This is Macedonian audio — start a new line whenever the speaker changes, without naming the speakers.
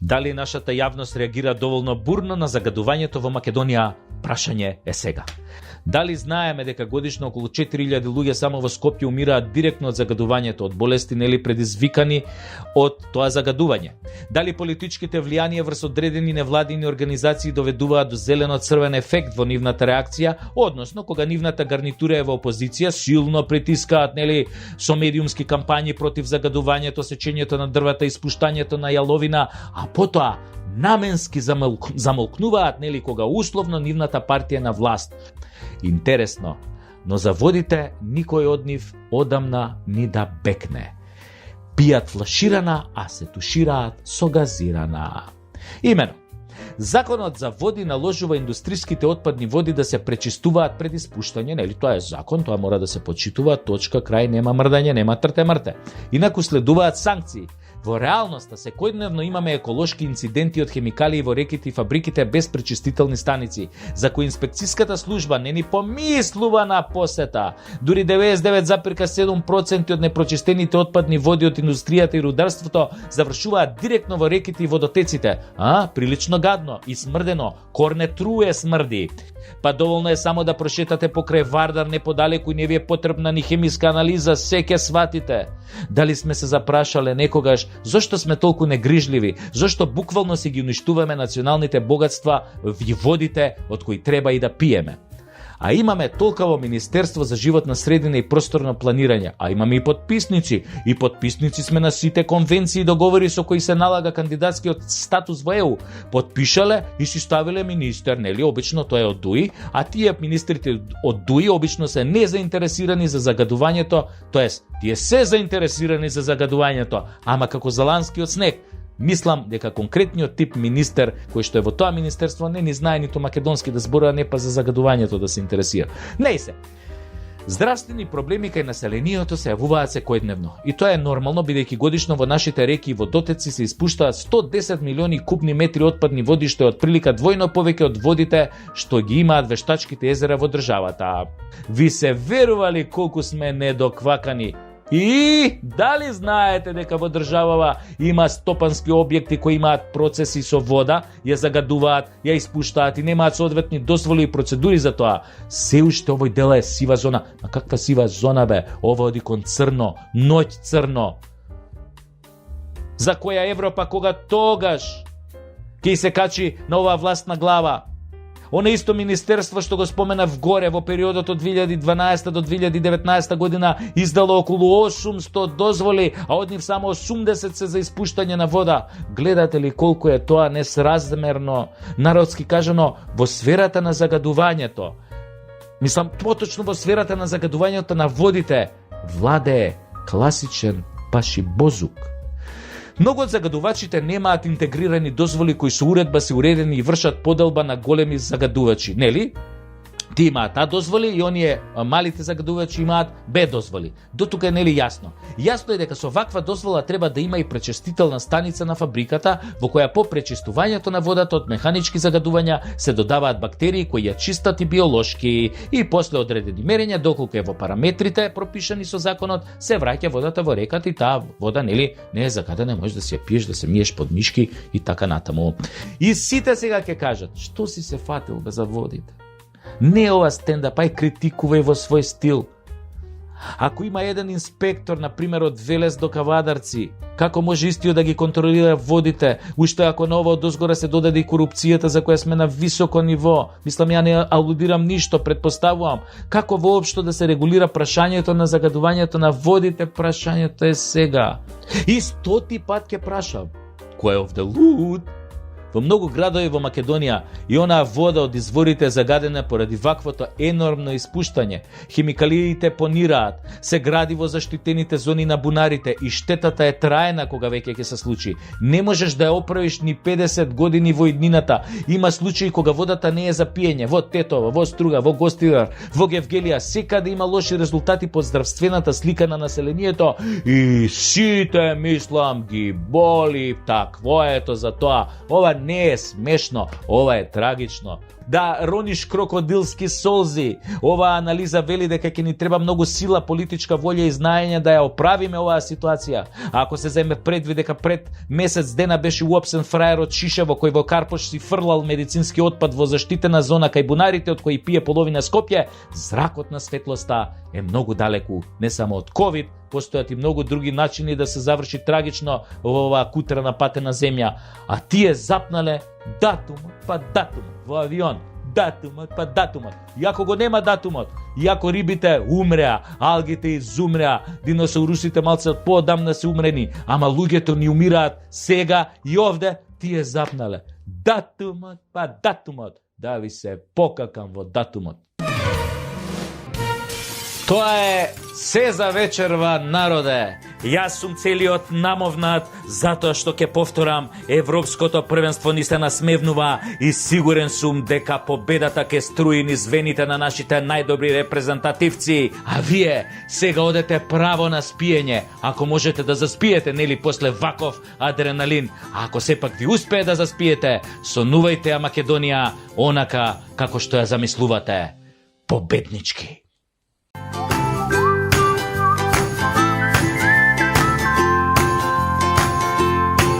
Дали нашата јавност реагира доволно бурно на загадувањето во Македонија? Прашање е сега. Дали знаеме дека годишно околу 4000 луѓе само во Скопје умираат директно од загадувањето, од болести нели предизвикани од тоа загадување? Дали политичките влијанија врз одредени невладини организации доведуваат до зелено-црвен ефект во нивната реакција, односно кога нивната гарнитура е во опозиција, силно притискаат нели со медиумски кампањи против загадувањето, сечењето на дрвата, испуштањето на јаловина, а потоа наменски замолкнуваат нели кога условно нивната партија на власт. Интересно, но за водите никој од нив одамна ни да бекне. Пијат флаширана, а се тушираат со газирана. Имено, Законот за води наложува индустриските отпадни води да се пречистуваат пред испуштање, нели тоа е закон, тоа мора да се почитува, точка, крај, нема мрдање, нема трте-мрте. Инаку следуваат санкции. Во реалноста секојдневно имаме еколошки инциденти од хемикалии во реките и фабриките без пречистителни станици, за кои инспекцијската служба не ни помислува на посета. Дури 99,7% од непрочистените отпадни води од индустријата и рударството завршуваат директно во реките и водотеците. Прилично гадно и смрдено, корне труе смрди. Па доволно е само да прошетате покрај Вардар неподалеку и не ви е потребна ни хемиска анализа, се ќе сватите. Дали сме се запрашале некогаш зошто сме толку негрижливи, зошто буквално си ги уништуваме националните богатства и водите од кои треба и да пиеме. А имаме толкаво Министерство за животна средина и просторно планирање, а имаме и подписници. И подписници сме на сите конвенции и договори со кои се налага кандидатскиот статус во ЕУ. Подпишале и си ставиле министер, нели? Обично тоа е од ДУИ, а тие министрите од ДУИ обично се незаинтересирани за загадувањето, тоест тие се заинтересирани за загадувањето, ама како заланскиот снег. Мислам дека конкретниот тип министер кој што е во тоа министерство не ни знае ниту македонски да зборува, не па за загадувањето да се интересира. Не се. Здравствени проблеми кај населението се јавуваат секојдневно. И тоа е нормално, бидејќи годишно во нашите реки и водотеци се испуштаат 110 милиони кубни метри отпадни води, што е отприлика двојно повеќе од водите што ги имаат вештачките езера во државата. Ви се верували колку сме недоквакани? И дали знаете дека во државава има стопански објекти кои имаат процеси со вода, ја загадуваат, ја испуштаат и немаат соодветни дозволи и процедури за тоа? Се уште овој дела е сива зона. А каква сива зона бе? Ова оди кон црно, ноќ црно. За која Европа кога тогаш ќе се качи на оваа власт на глава? Оно исто министерство што го споменав горе во периодот од 2012 до 2019 година издало околу 800 дозволи, а од нив само 80 се за испуштање на вода. Гледате ли колку е тоа несразмерно, народски кажано, во сферата на загадувањето? Мислам, поточно во сферата на загадувањето на водите владее класичен пашибозук. Многу од загадувачите немаат интегрирани дозволи кои со уредба се уредени и вршат поделба на големи загадувачи, нели? Ти имаат А дозволи и оние малите загадувачи имаат Б дозволи. До тука е нели јасно? Јасно е дека со ваква дозвола треба да има и пречистителна станица на фабриката во која по пречистувањето на водата од механички загадувања се додаваат бактерии кои ја чистат и биолошки, и после одредени мерења доколку е во параметрите пропишани со законот се враќа водата во реката и таа вода нели не е загадена, можеш да си ја пиеш, да се миеш под мишки и така натаму. И сите сега ќе кажат, што си се фатил за водите? Не ова стендап, ај критикувај во свој стил. Ако има еден инспектор, например, од Велес до Кавадарци, како може истиот да ги контролира водите, уште ако на ова одозгора се додаде и корупцијата за која сме на високо ниво? Мислам, ја не алудирам ништо, предпоставувам. Како воопшто да се регулира прашањето на загадувањето на водите? Прашањето е сега. И 100 пат ќе прашам. Кој е овде луд? Во многу градови во Македонија и онаа вода од изворите е загадена поради ваквото енормно испуштање. Химикалиите понираат, се гради во заштитените зони на бунарите и штетата е траена кога веќе ќе се случи. Не можеш да ја оправиш ни 50 години во иднината. Има случаи кога водата не е за пиење. Во Тетово, во Струга, во Гостидар, во Гевгелија, секаде има лоши резултати по здравствената слика на населението и сите, мислам, ги боли такво ето за тоа. Ова не е смешно, ова е трагично. Да рониш крокодилски солзи. Оваа анализа вели дека ќе ни треба многу сила, политичка волја и знаење да ја оправиме оваа ситуација. Ако се земе предвид дека пред месец дена беше уапсен фраер од Шишево кој во Карпош си фрлал медицински отпад во заштитена зона кај бунарите од кои пие половина Скопје, зракот на светлоста е многу далеку, не само од ковид, постојат и многу други начини да се заврши трагично во оваа кутрена патена земја, а тие запнале датумот па датумот во авион, датумот па датумот. Иако го нема датумот, иако рибите умреа, алгите изумреа, диносаурусите малце поодамна се умрени, ама луѓето ни умираат сега и овде, тие запнале датумот па датумот. Дали се покакам во датумот. Тоа е се за вечерва, народе. Јас сум целиот намовнат затоа што ќе повторам, Европското првенство ни се насмевнува и сигурен сум дека победата ќе струи низ вените на нашите најдобри репрезентативци. А вие сега одете право на спиење, ако можете да заспиете, нели, после ваков адреналин. А ако сепак ви успее да заспиете, сонувајте ја Македонија онака како што ја замислувате, победнички.